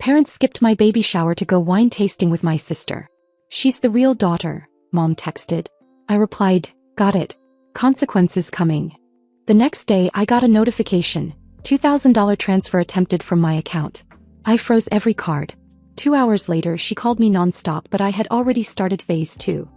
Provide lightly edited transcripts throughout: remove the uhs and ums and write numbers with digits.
Parents skipped my baby shower to go wine tasting with my sister. She's the real daughter, Mom texted. I replied, got it. Consequences coming. The next day I got a notification, $2,000 transfer attempted from my account. I froze every card. 2 hours later she called me nonstop, but I had already started phase 2.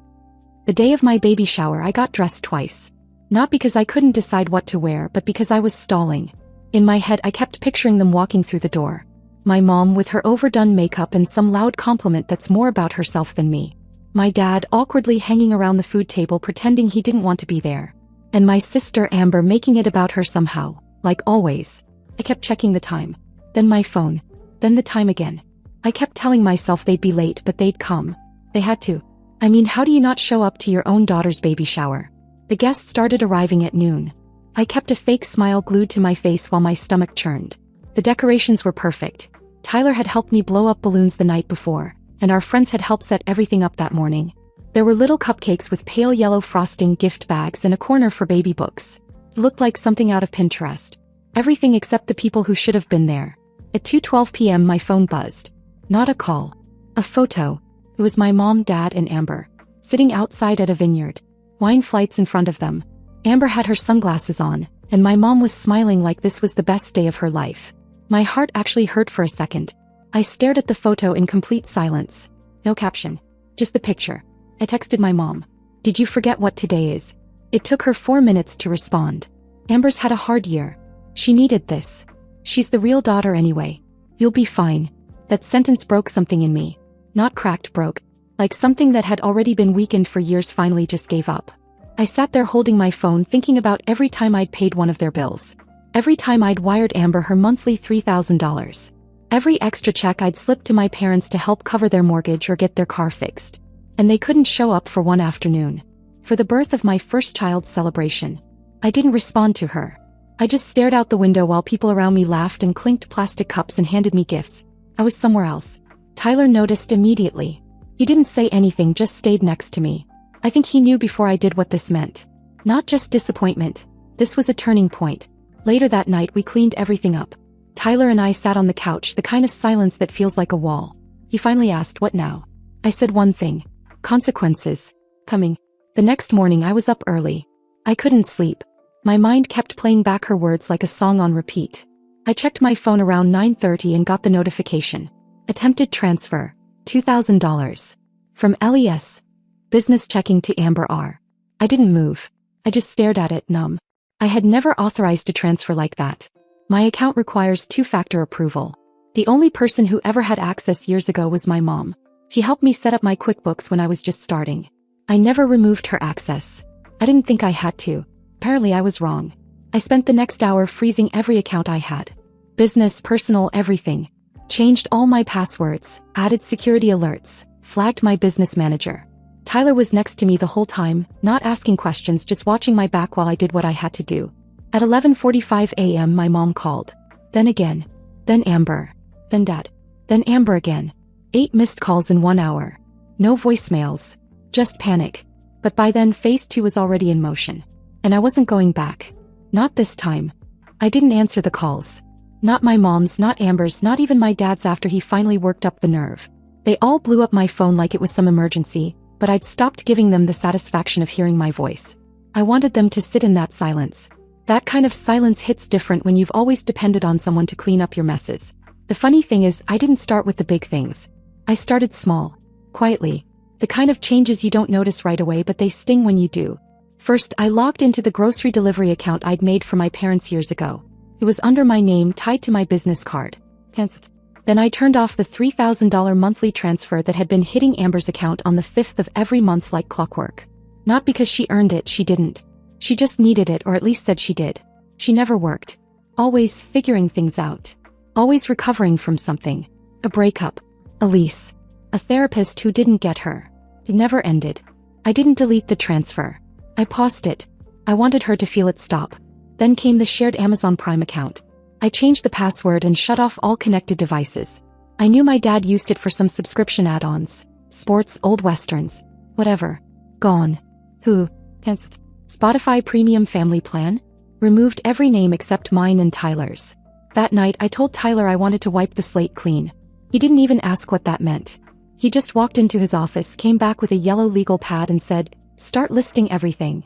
The day of my baby shower I got dressed twice. Not because I couldn't decide what to wear, but because I was stalling. In my head I kept picturing them walking through the door. My mom with her overdone makeup and some loud compliment that's more about herself than me. My dad awkwardly hanging around the food table pretending he didn't want to be there. And my sister Amber making it about her somehow, like always. I kept checking the time. Then my phone. Then the time again. I kept telling myself they'd be late, but they'd come. They had to. I mean, how do you not show up to your own daughter's baby shower? The guests started arriving at noon. I kept a fake smile glued to my face while my stomach churned. The decorations were perfect. Tyler had helped me blow up balloons the night before, and our friends had helped set everything up that morning. There were little cupcakes with pale yellow frosting, gift bags, and a corner for baby books. It looked like something out of Pinterest. Everything except the people who should have been there. At 2:12 p.m. my phone buzzed. Not a call. A photo. It was my mom, dad, and Amber, sitting outside at a vineyard. Wine flights in front of them. Amber had her sunglasses on, and my mom was smiling like this was the best day of her life. My heart actually hurt for a second. I stared at the photo in complete silence. No caption. Just the picture. I texted my mom. Did you forget what today is? It took her 4 minutes to respond. Amber's had a hard year. She needed this. She's the real daughter anyway. You'll be fine. That sentence broke something in me. Not cracked, broke. Like something that had already been weakened for years finally just gave up. I sat there holding my phone thinking about every time I'd paid one of their bills. Every time I'd wired Amber her monthly $3,000. Every extra check I'd slipped to my parents to help cover their mortgage or get their car fixed. And they couldn't show up for one afternoon. For the birth of my first child's celebration. I didn't respond to her. I just stared out the window while people around me laughed and clinked plastic cups and handed me gifts. I was somewhere else. Tyler noticed immediately. He didn't say anything, just stayed next to me. I think he knew before I did what this meant. Not just disappointment. This was a turning point. Later that night we cleaned everything up. Tyler and I sat on the couch, the kind of silence that feels like a wall. He finally asked, what now? I said one thing. Consequences. Coming. The next morning I was up early. I couldn't sleep. My mind kept playing back her words like a song on repeat. I checked my phone around 9:30 and got the notification. Attempted transfer. $2,000. From LES. Business checking to Amber R. I didn't move. I just stared at it, numb. I had never authorized a transfer like that. My account requires 2-factor approval. The only person who ever had access years ago was my mom. She helped me set up my QuickBooks when I was just starting. I never removed her access. I didn't think I had to. Apparently I was wrong. I spent the next hour freezing every account I had. Business, personal, everything. Changed all my passwords, added security alerts, flagged my business manager. Tyler was next to me the whole time, not asking questions, just watching my back while I did what I had to do. At 11:45 a.m. my mom called. Then again. Then Amber. Then Dad. Then Amber again. 8 missed calls in 1 hour. No voicemails. Just panic. But by then phase 2 was already in motion. And I wasn't going back. Not this time. I didn't answer the calls. Not my mom's, not Amber's, not even my dad's after he finally worked up the nerve. They all blew up my phone like it was some emergency, but I'd stopped giving them the satisfaction of hearing my voice. I wanted them to sit in that silence. That kind of silence hits different when you've always depended on someone to clean up your messes. The funny thing is, I didn't start with the big things. I started small. Quietly. The kind of changes you don't notice right away, but they sting when you do. First, I logged into the grocery delivery account I'd made for my parents years ago. It was under my name, tied to my business card. Cancelled. Then I turned off the $3,000 monthly transfer that had been hitting Amber's account on the 5th of every month like clockwork. Not because she earned it, she didn't. She just needed it, or at least said she did. She never worked. Always figuring things out. Always recovering from something. A breakup. A lease. A therapist who didn't get her. It never ended. I didn't delete the transfer. I paused it. I wanted her to feel it stop. Then came the shared Amazon Prime account. I changed the password and shut off all connected devices. I knew my dad used it for some subscription add-ons. Sports, old westerns. Whatever. Gone. Who? Cancelled. Spotify Premium Family Plan? Removed every name except mine and Tyler's. That night I told Tyler I wanted to wipe the slate clean. He didn't even ask what that meant. He just walked into his office, came back with a yellow legal pad and said, "Start listing everything."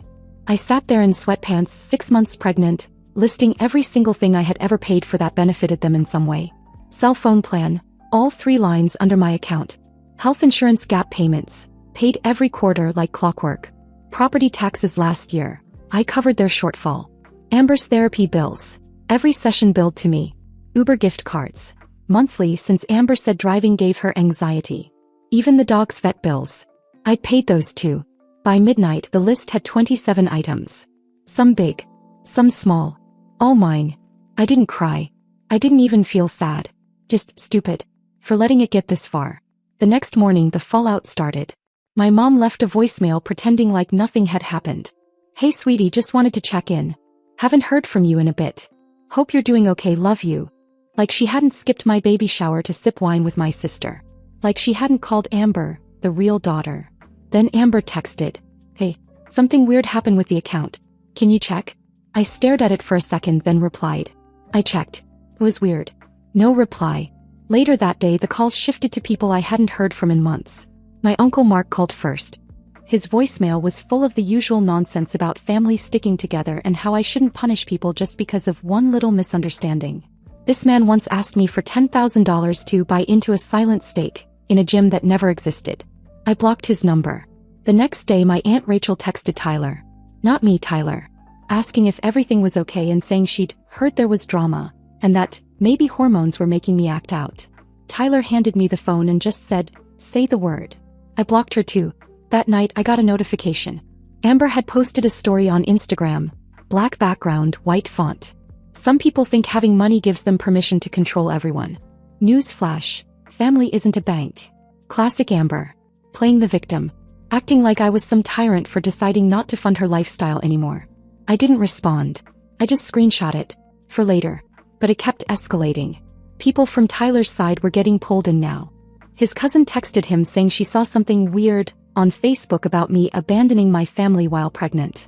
I sat there in sweatpants, 6 months pregnant, listing every single thing I had ever paid for that benefited them in some way. Cell phone plan, all 3 lines under my account. Health insurance gap payments, paid every quarter like clockwork. Property taxes last year, I covered their shortfall. Amber's therapy bills, every session billed to me. Uber gift cards, monthly since Amber said driving gave her anxiety. Even the dog's vet bills. I'd paid those too. By midnight the list had 27 items. Some big, some small. All mine. I didn't cry. I didn't even feel sad. Just stupid. For letting it get this far. The next morning the fallout started. My mom left a voicemail pretending like nothing had happened. "Hey sweetie, just wanted to check in. Haven't heard from you in a bit. Hope you're doing okay, love you." Like she hadn't skipped my baby shower to sip wine with my sister. Like she hadn't called Amber, the real daughter. Then Amber texted, "Hey, something weird happened with the account. Can you check?" I stared at it for a second then replied. I checked. It was weird. No reply. Later that day the calls shifted to people I hadn't heard from in months. My Uncle Mark called first. His voicemail was full of the usual nonsense about families sticking together and how I shouldn't punish people just because of one little misunderstanding. This man once asked me for $10,000 to buy into a silent stake in a gym that never existed. I blocked his number. The next day my Aunt Rachel texted Tyler. Not me, Tyler. Asking if everything was okay and saying she'd heard there was drama, and that maybe hormones were making me act out. Tyler handed me the phone and just said, "Say the word." I blocked her too. That night I got a notification. Amber had posted a story on Instagram. Black background, white font. Some people think having money gives them permission to control everyone. Newsflash. Family isn't a bank. Classic Amber. Playing the victim. Acting like I was some tyrant for deciding not to fund her lifestyle anymore. I didn't respond. I just screenshot it. For later. But it kept escalating. People from Tyler's side were getting pulled in now. His cousin texted him saying she saw something weird on Facebook about me abandoning my family while pregnant.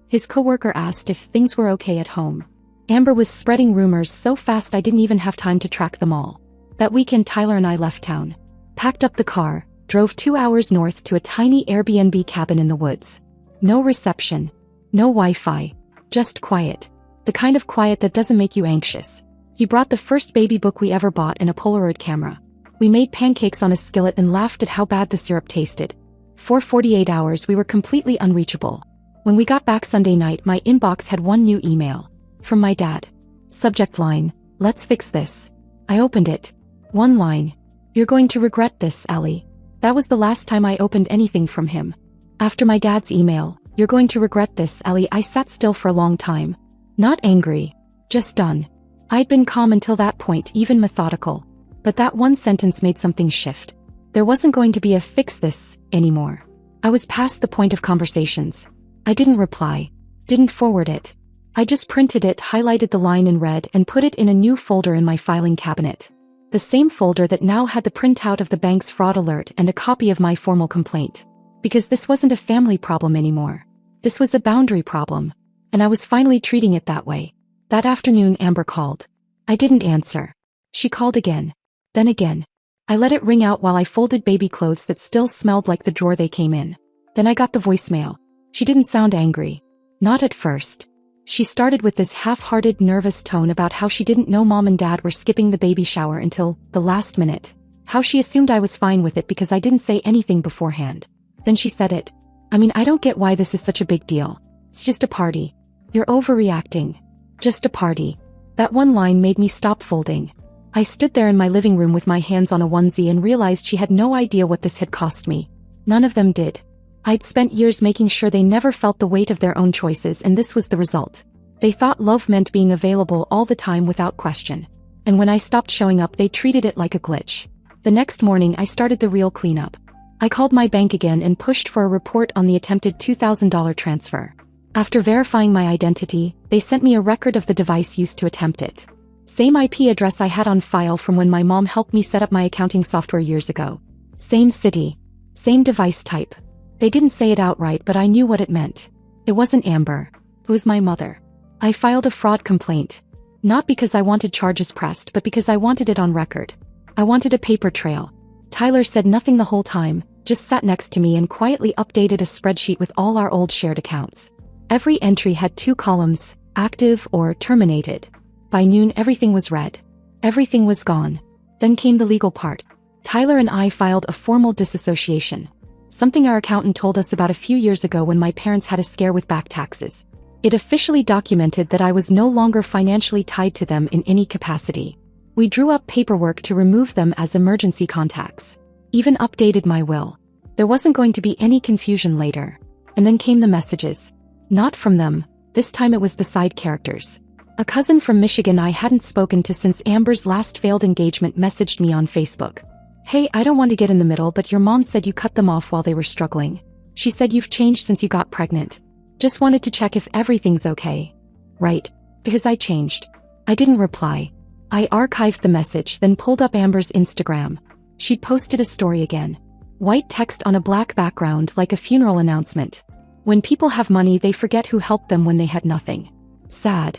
His coworker asked if things were okay at home. Amber was spreading rumors so fast I didn't even have time to track them all. That weekend Tyler and I left town. Packed up the car, drove 2 hours north to a tiny Airbnb cabin in the woods. No reception. No Wi-Fi. Just quiet. The kind of quiet that doesn't make you anxious. He brought the first baby book we ever bought and a Polaroid camera. We made pancakes on a skillet and laughed at how bad the syrup tasted. For 48 hours we were completely unreachable. When we got back Sunday night my inbox had one new email. From my dad. Subject line, "Let's fix this." I opened it. One line. "You're going to regret this, Ellie." That was the last time I opened anything from him. After my dad's email, "You're going to regret this, Ellie," I sat still for a long time. Not angry. Just done. I'd been calm until that point, even methodical. But that one sentence made something shift. There wasn't going to be a "fix this" anymore. I was past the point of conversations. I didn't reply. Didn't forward it. I just printed it, highlighted the line in red and put it in a new folder in my filing cabinet. The same folder that now had the printout of the bank's fraud alert and a copy of my formal complaint. Because this wasn't a family problem anymore. This was a boundary problem. And I was finally treating it that way. That afternoon Amber called. I didn't answer. She called again. Then again. I let it ring out while I folded baby clothes that still smelled like the drawer they came in. Then I got the voicemail. She didn't sound angry. Not at first. She started with this half-hearted, nervous tone about how she didn't know mom and dad were skipping the baby shower until the last minute. How she assumed I was fine with it because I didn't say anything beforehand. Then she said it. "I mean, I don't get why this is such a big deal. It's just a party. You're overreacting. Just a party." That one line made me stop folding. I stood there in my living room with my hands on a onesie and realized she had no idea what this had cost me. None of them did. I'd spent years making sure they never felt the weight of their own choices, and this was the result. They thought love meant being available all the time without question. And when I stopped showing up they treated it like a glitch. The next morning I started the real cleanup. I called my bank again and pushed for a report on the attempted $2,000 transfer. After verifying my identity, they sent me a record of the device used to attempt it. Same IP address I had on file from when my mom helped me set up my accounting software years ago. Same city. Same device type. They didn't say it outright, but I knew what it meant. It wasn't Amber. It was my mother. I filed a fraud complaint. Not because I wanted charges pressed, but because I wanted it on record. I wanted a paper trail. Tyler said nothing the whole time, just sat next to me and quietly updated a spreadsheet with all our old shared accounts. Every entry had 2 columns, active or terminated. By noon everything was red. Everything was gone. Then came the legal part. Tyler and I filed a formal disassociation. Something our accountant told us about a few years ago when my parents had a scare with back taxes. It officially documented that I was no longer financially tied to them in any capacity. We drew up paperwork to remove them as emergency contacts. Even updated my will. There wasn't going to be any confusion later. And then came the messages. Not from them, this time it was the side characters. A cousin from Michigan I hadn't spoken to since Amber's last failed engagement messaged me on Facebook. Hey, I don't want to get in the middle, but your mom said you cut them off while they were struggling. She said you've changed since you got pregnant. Just wanted to check if everything's okay. Right. Because I changed. I didn't reply. I archived the message, then pulled up Amber's Instagram. She'd posted a story again. White text on a black background like a funeral announcement. When people have money, they forget who helped them when they had nothing. Sad.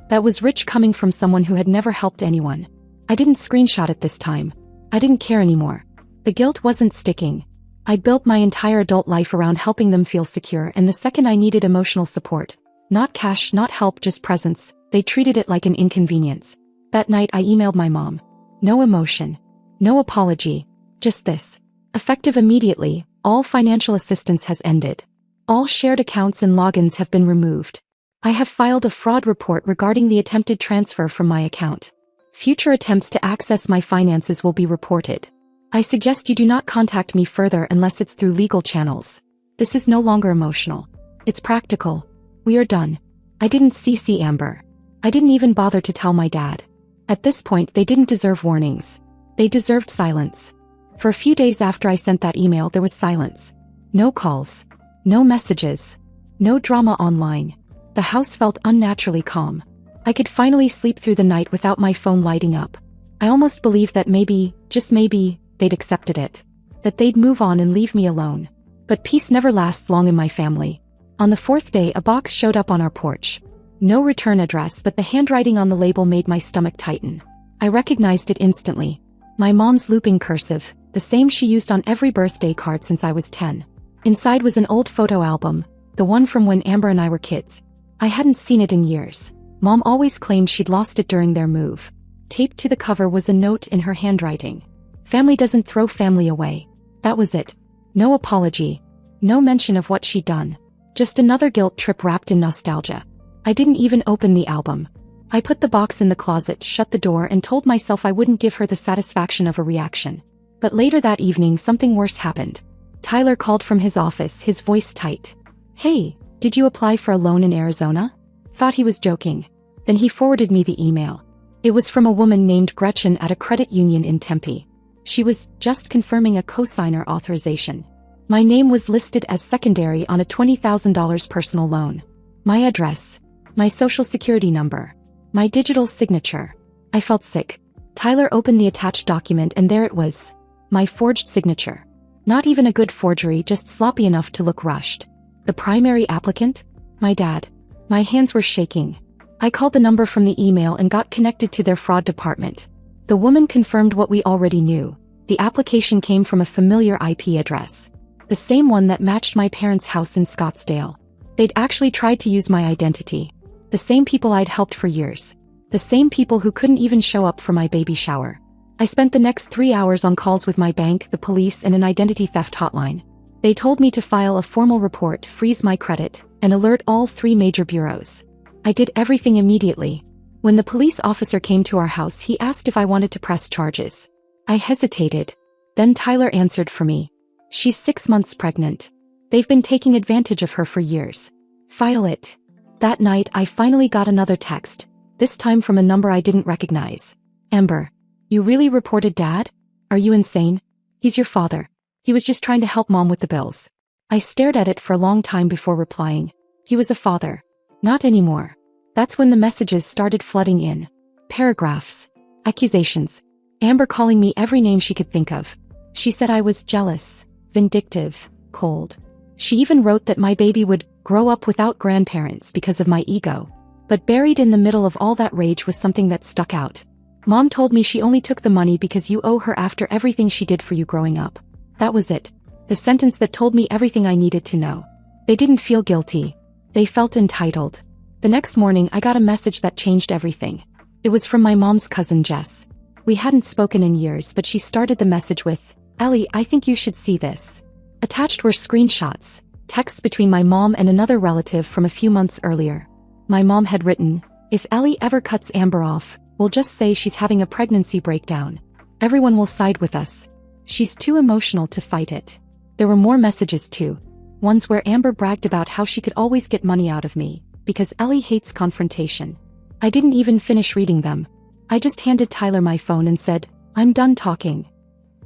That was rich coming from someone who had never helped anyone. I didn't screenshot it this time. I didn't care anymore. The guilt wasn't sticking. I built my entire adult life around helping them feel secure, and the second I needed emotional support, not cash, not help, just presence, they treated it like an inconvenience. That night I emailed my mom. No emotion. No apology. Just this. Effective immediately, all financial assistance has ended. All shared accounts and logins have been removed. I have filed a fraud report regarding the attempted transfer from my account. Future attempts to access my finances will be reported. I suggest you do not contact me further unless it's through legal channels. This is no longer emotional. It's practical. We are done. I didn't CC Amber. I didn't even bother to tell my dad. At this point, they didn't deserve warnings. They deserved silence. For a few days after I sent that email, there was silence. No calls. No messages. No drama online. The house felt unnaturally calm. I could finally sleep through the night without my phone lighting up. I almost believed that maybe, just maybe, they'd accepted it. That they'd move on and leave me alone. But peace never lasts long in my family. On the 4th day, a box showed up on our porch. No return address, but the handwriting on the label made my stomach tighten. I recognized it instantly. My mom's looping cursive, the same she used on every birthday card since I was 10. Inside was an old photo album, the one from when Amber and I were kids. I hadn't seen it in years. Mom always claimed she'd lost it during their move. Taped to the cover was a note in her handwriting. Family doesn't throw family away. That was it. No apology. No mention of what she'd done. Just another guilt trip wrapped in nostalgia. I didn't even open the album. I put the box in the closet, shut the door, and told myself I wouldn't give her the satisfaction of a reaction. But later that evening, something worse happened. Tyler called from his office, his voice tight. Hey, did you apply for a loan in Arizona? Thought he was joking. Then he forwarded me the email. It was from a woman named Gretchen at a credit union in Tempe. She was just confirming a cosigner authorization. My name was listed as secondary on a $20,000 personal loan. My address. My social security number. My digital signature. I felt sick. Tyler opened the attached document and there it was. My forged signature. Not even a good forgery, just sloppy enough to look rushed. The primary applicant? My dad. My hands were shaking. I called the number from the email and got connected to their fraud department. The woman confirmed what we already knew. The application came from a familiar IP address. The same one that matched my parents' house in Scottsdale. They'd actually tried to use my identity. The same people I'd helped for years. The same people who couldn't even show up for my baby shower. I spent the next 3 hours on calls with my bank, the police, and an identity theft hotline. They told me to file a formal report, freeze my credit, and alert all 3 major bureaus. I did everything immediately. When the police officer came to our house, he asked if I wanted to press charges. I hesitated. Then Tyler answered for me. She's 6 months pregnant. They've been taking advantage of her for years. File it. That night, I finally got another text, this time from a number I didn't recognize. Amber, you really reported Dad? Are you insane? He's your father. He was just trying to help Mom with the bills. I stared at it for a long time before replying. He was a father. Not anymore. That's when the messages started flooding in. Paragraphs. Accusations. Amber calling me every name she could think of. She said I was jealous, vindictive, cold. She even wrote that my baby would grow up without grandparents because of my ego. But buried in the middle of all that rage was something that stuck out. Mom told me she only took the money because you owe her after everything she did for you growing up. That was it. The sentence that told me everything I needed to know. They didn't feel guilty. They felt entitled. The next morning I got a message that changed everything. It was from my mom's cousin Jess. We hadn't spoken in years, but she started the message with, "Ellie, I think you should see this." Attached were screenshots, texts between my mom and another relative from a few months earlier. My mom had written, "If Ellie ever cuts Amber off, we'll just say she's having a pregnancy breakdown. Everyone will side with us. She's too emotional to fight it." There were more messages too. Ones where Amber bragged about how she could always get money out of me, because Ellie hates confrontation. I didn't even finish reading them. I just handed Tyler my phone and said, "I'm done talking."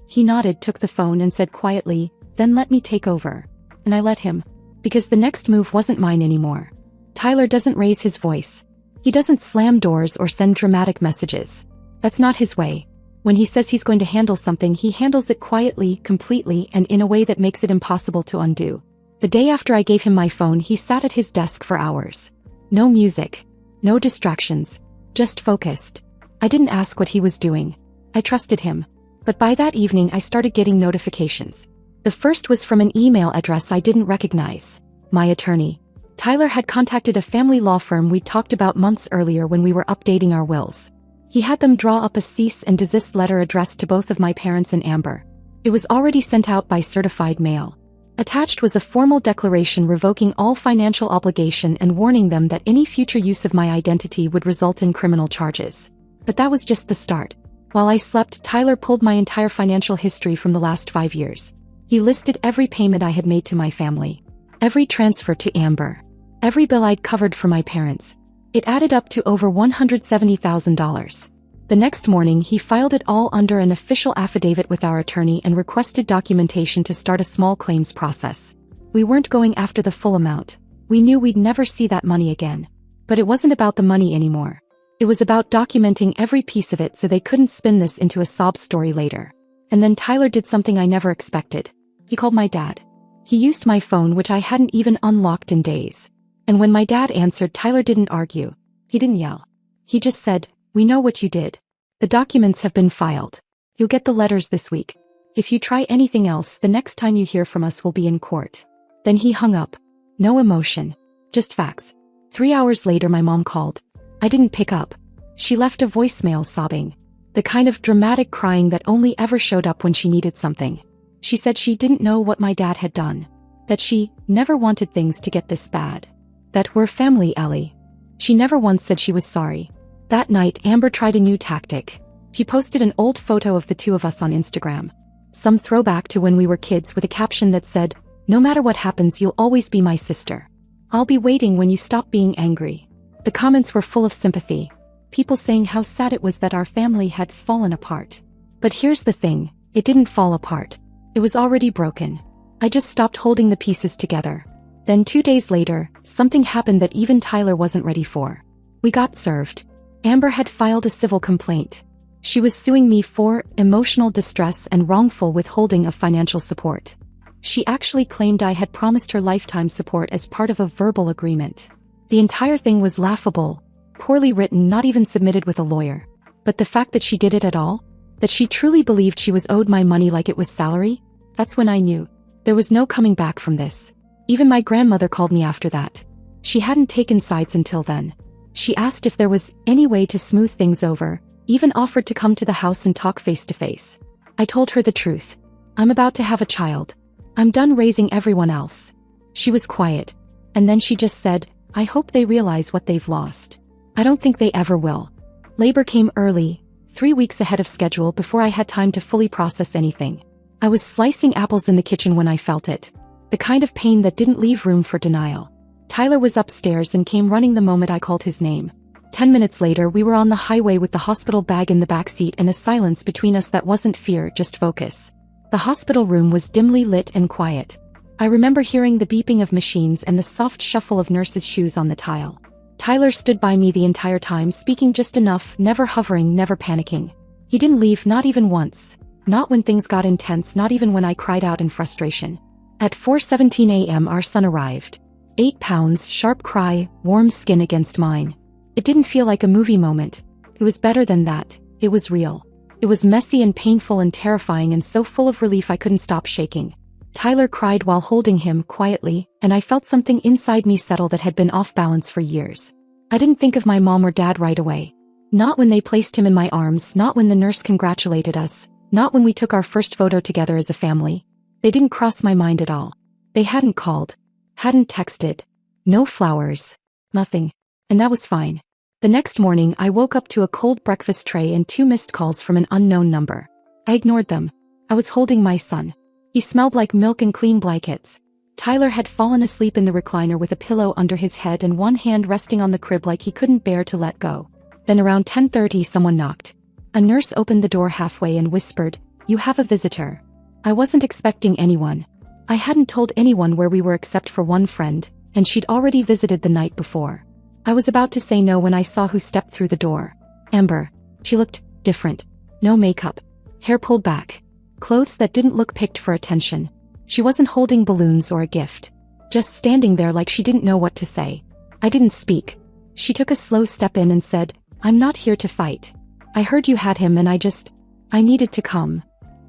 He nodded, took the phone and said quietly, "Then let me take over." And I let him. Because the next move wasn't mine anymore. Tyler doesn't raise his voice. He doesn't slam doors or send dramatic messages. That's not his way. When he says he's going to handle something, he handles it quietly, completely, and in a way that makes it impossible to undo. The day after I gave him my phone, he sat at his desk for hours. No music. No distractions. Just focused. I didn't ask what he was doing. I trusted him. But by that evening I started getting notifications. The first was from an email address I didn't recognize. My attorney. Tyler had contacted a family law firm we'd talked about months earlier when we were updating our wills. He had them draw up a cease and desist letter addressed to both of my parents and Amber. It was already sent out by certified mail. Attached was a formal declaration revoking all financial obligation and warning them that any future use of my identity would result in criminal charges. But that was just the start. While I slept, Tyler pulled my entire financial history from the last 5 years. He listed every payment I had made to my family. Every transfer to Amber. Every bill I'd covered for my parents. It added up to over $170,000. The next morning he filed it all under an official affidavit with our attorney and requested documentation to start a small claims process. We weren't going after the full amount. We knew we'd never see that money again. But it wasn't about the money anymore. It was about documenting every piece of it so they couldn't spin this into a sob story later. And then Tyler did something I never expected. He called my dad. He used my phone, which I hadn't even unlocked in days. And when my dad answered, Tyler didn't argue. He didn't yell. He just said, "We know what you did. The documents have been filed. You'll get the letters this week. If you try anything else, the next time you hear from us will be in court." Then he hung up. No emotion. Just facts. 3 hours later my mom called. I didn't pick up. She left a voicemail sobbing. The kind of dramatic crying that only ever showed up when she needed something. She said she didn't know what my dad had done. That she never wanted things to get this bad. That we're family, Ellie. She never once said she was sorry. That night Amber tried a new tactic. She posted an old photo of the two of us on Instagram. Some throwback to when we were kids with a caption that said, "No matter what happens, you'll always be my sister. I'll be waiting when you stop being angry." The comments were full of sympathy. People saying how sad it was that our family had fallen apart. But here's the thing, it didn't fall apart. It was already broken. I just stopped holding the pieces together. Then 2 days later, something happened that even Tyler wasn't ready for. We got served. Amber had filed a civil complaint. She was suing me for emotional distress and wrongful withholding of financial support. She actually claimed I had promised her lifetime support as part of a verbal agreement. The entire thing was laughable, poorly written, not even submitted with a lawyer. But the fact that she did it at all, that she truly believed she was owed my money like it was salary, that's when I knew. There was no coming back from this. Even my grandmother called me after that. She hadn't taken sides until then. She asked if there was any way to smooth things over, even offered to come to the house and talk face to face. I told her the truth. I'm about to have a child. I'm done raising everyone else. She was quiet. And then she just said, "I hope they realize what they've lost." I don't think they ever will. Labor came early, 3 weeks ahead of schedule before I had time to fully process anything. I was slicing apples in the kitchen when I felt it. The kind of pain that didn't leave room for denial. Tyler was upstairs and came running the moment I called his name. 10 minutes later we were on the highway with the hospital bag in the backseat and a silence between us that wasn't fear, just focus. The hospital room was dimly lit and quiet. I remember hearing the beeping of machines and the soft shuffle of nurses' shoes on the tile. Tyler stood by me the entire time, speaking just enough, never hovering, never panicking. He didn't leave, not even once. Not when things got intense, not even when I cried out in frustration. At 4:17 a.m. our son arrived. 8 pounds, sharp cry, warm skin against mine. It didn't feel like a movie moment. It was better than that. It was real. It was messy and painful and terrifying and so full of relief I couldn't stop shaking. Tyler cried while holding him quietly, and I felt something inside me settle that had been off balance for years. I didn't think of my mom or dad right away. Not when they placed him in my arms, not when the nurse congratulated us, not when we took our first photo together as a family. They didn't cross my mind at all. They hadn't called. Hadn't texted. No flowers. Nothing. And that was fine. The next morning, I woke up to a cold breakfast tray and 2 missed calls from an unknown number. I ignored them. I was holding my son. He smelled like milk and clean blankets. Tyler had fallen asleep in the recliner with a pillow under his head and one hand resting on the crib like he couldn't bear to let go. Then around 10:30 someone knocked. A nurse opened the door halfway and whispered, "You have a visitor." I wasn't expecting anyone. I hadn't told anyone where we were except for one friend, and she'd already visited the night before. I was about to say no when I saw who stepped through the door. Amber. She looked different. No makeup. Hair pulled back. Clothes that didn't look picked for attention. She wasn't holding balloons or a gift. Just standing there like she didn't know what to say. I didn't speak. She took a slow step in and said, "I'm not here to fight. I heard you had him and I needed to come."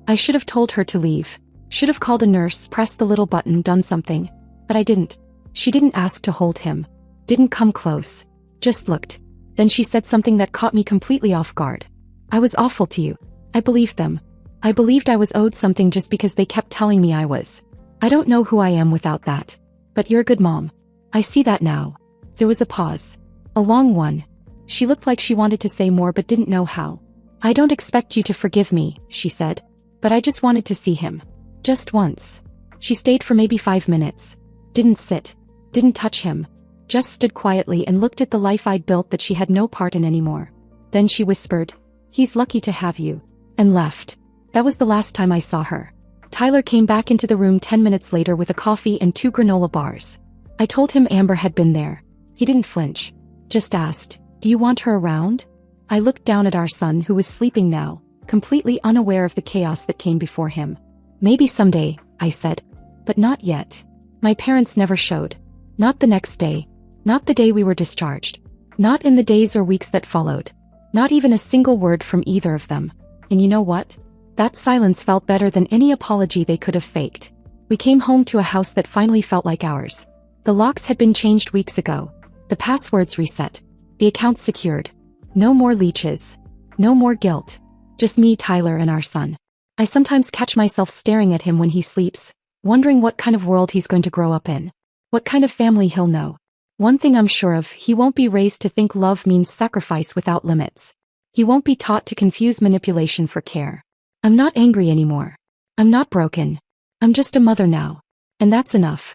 I should have told her to leave. Should have called a nurse, pressed the little button, done something. But I didn't. She didn't ask to hold him. Didn't come close. Just looked. Then she said something that caught me completely off guard. "I was awful to you." I believed them. I believed I was owed something just because they kept telling me I was. I don't know who I am without that. But you're a good mom. I see that now. There was a pause. A long one. She looked like she wanted to say more but didn't know how. "I don't expect you to forgive me," she said. "But I just wanted to see him. Just once." She stayed for maybe 5 minutes. Didn't sit. Didn't touch him. Just stood quietly and looked at the life I'd built that she had no part in anymore. Then she whispered, "He's lucky to have you," and left. That was the last time I saw her. Tyler came back into the room 10 minutes later with a coffee and 2 granola bars. I told him Amber had been there. He didn't flinch. Just asked, "Do you want her around?" I looked down at our son who was sleeping now, completely unaware of the chaos that came before him. "Maybe someday," I said. "But not yet." My parents never showed. Not the next day. Not the day we were discharged. Not in the days or weeks that followed. Not even a single word from either of them. And you know what? That silence felt better than any apology they could have faked. We came home to a house that finally felt like ours. The locks had been changed weeks ago. The passwords reset. The accounts secured. No more leeches. No more guilt. Just me, Tyler, and our son. I sometimes catch myself staring at him when he sleeps, wondering what kind of world he's going to grow up in. What kind of family he'll know. One thing I'm sure of, he won't be raised to think love means sacrifice without limits. He won't be taught to confuse manipulation for care. I'm not angry anymore. I'm not broken. I'm just a mother now. And that's enough.